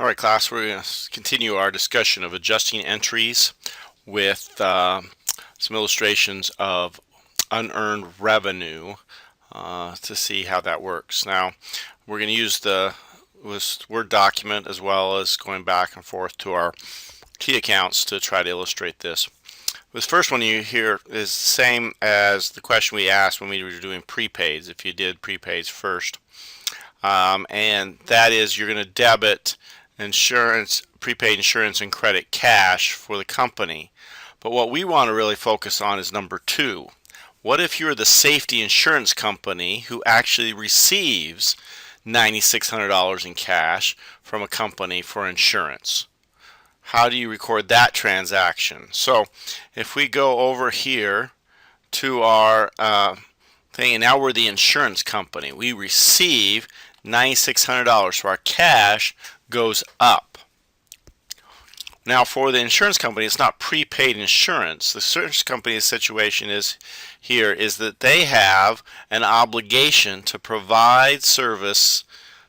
All right, class, we're going to continue our discussion of adjusting entries with some illustrations of unearned revenue to see how that works. Now, we're going to use the Word document as well as going back and forth to our key accounts to try to illustrate this. This first one you hear is the same as the question we asked when we were doing prepaids, if you did prepaids first. And that is you're going to debit insurance, prepaid insurance and credit cash for the company. But what we want to really focus on is number 2. What if you're the safety insurance company who actually receives $9,600 in cash from a company for insurance? How do you record that transaction? So if we go over here to our thing, and now we're the insurance company. We receive $9,600, so our cash goes up. Now for the insurance company, it's not prepaid insurance. The insurance company's situation is that they have an obligation to provide service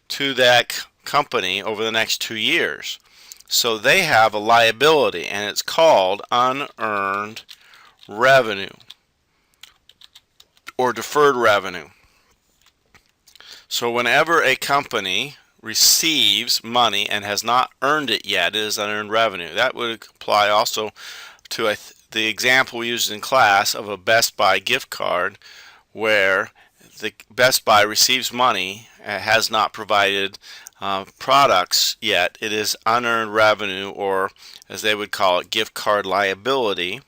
to that company over the next 2 years. So they have a liability, and it's called unearned revenue or deferred revenue. So whenever a company receives money and has not earned it yet, it is unearned revenue. That would apply also to the example we used in class of a Best Buy gift card, where the Best Buy receives money and has not provided products yet. It is unearned revenue, or as they would call it, gift card liability.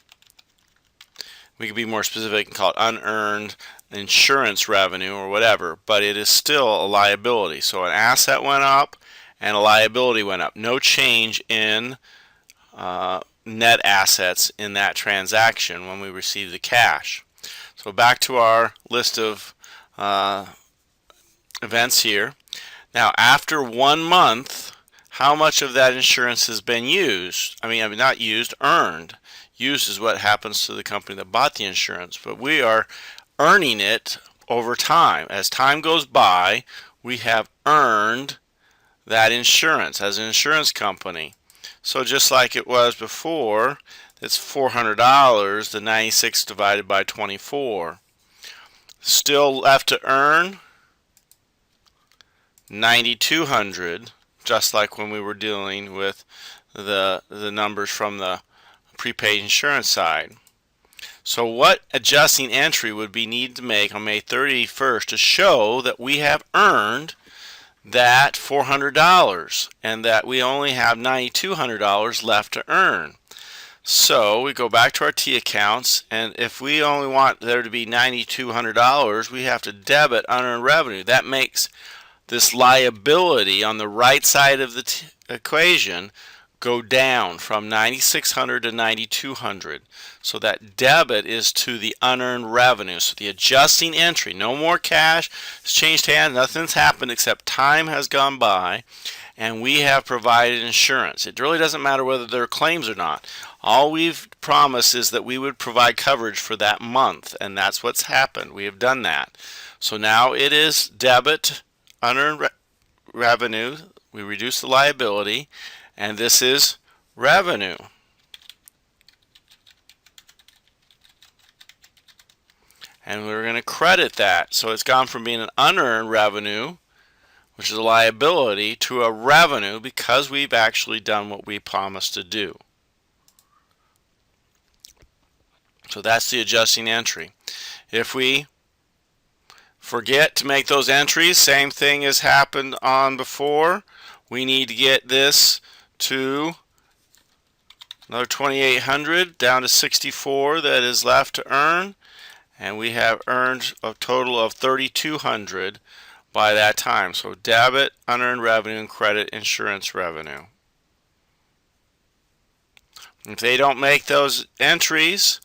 We could be more specific and call it unearned insurance revenue or whatever, but it is still a liability. So an asset went up and a liability went up. No change in net assets in that transaction when we receive the cash. So back to our list of events here. Now after 1 month, how much of that insurance has been used? I mean not used, earned. Used is what happens to the company that bought the insurance, but we are earning it over time. As time goes by, we have earned that insurance as an insurance company. So just like it was before, it's $400, the 96 divided by 24. Still left to earn $9,200, just like when we were dealing with the numbers from the prepaid insurance side. So what adjusting entry would we need to make on May 31st to show that we have earned that $400 and that we only have $9,200 left to earn? So we go back to our T accounts, and if we only want there to be $9,200, we have to debit unearned revenue. That makes this liability on the right side of the equation go down from $9,600 to $9,200. So that debit is to the unearned revenue. So the adjusting entry, no more cash has changed hands, nothing's happened except time has gone by, and we have provided insurance. It really doesn't matter whether there are claims or not. All we've promised is that we would provide coverage for that month, and that's what's happened. We have done that. So now it is debit unearned revenue. We reduce the liability, and this is revenue. And we're going to credit that. So it's gone from being an unearned revenue, which is a liability, to a revenue because we've actually done what we promised to do. So that's the adjusting entry. If we forget to make those entries, same thing as happened on before. We need to get this to another 2,800 down to 64 that is left to earn, and we have earned a total of 3,200 by that time. So debit unearned revenue and credit insurance revenue. If they don't make those entries,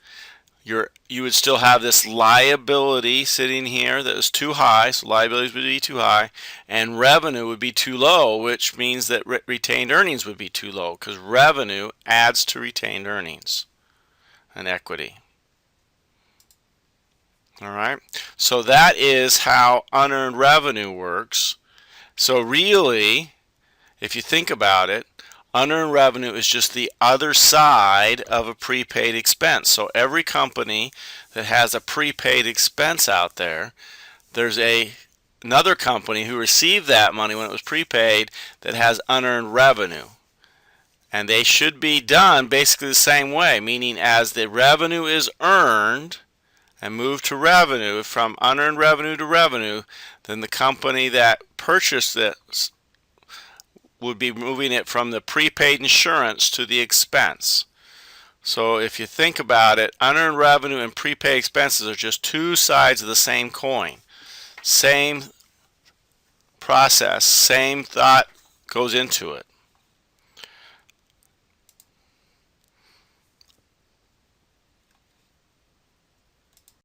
you would still have this liability sitting here that is too high, so liabilities would be too high, and revenue would be too low, which means that retained earnings would be too low, because revenue adds to retained earnings and equity. Alright, so that is how unearned revenue works. So really, If you think about it, unearned revenue is just the other side of a prepaid expense. So every company that has a prepaid expense out there, there's another company who received that money when it was prepaid that has unearned revenue. And they should be done basically the same way, meaning as the revenue is earned and moved to revenue, from unearned revenue to revenue, then the company that purchased this would be moving it from the prepaid insurance to the expense. So if you think about it, unearned revenue and prepaid expenses are just two sides of the same coin. Same process, same thought goes into it.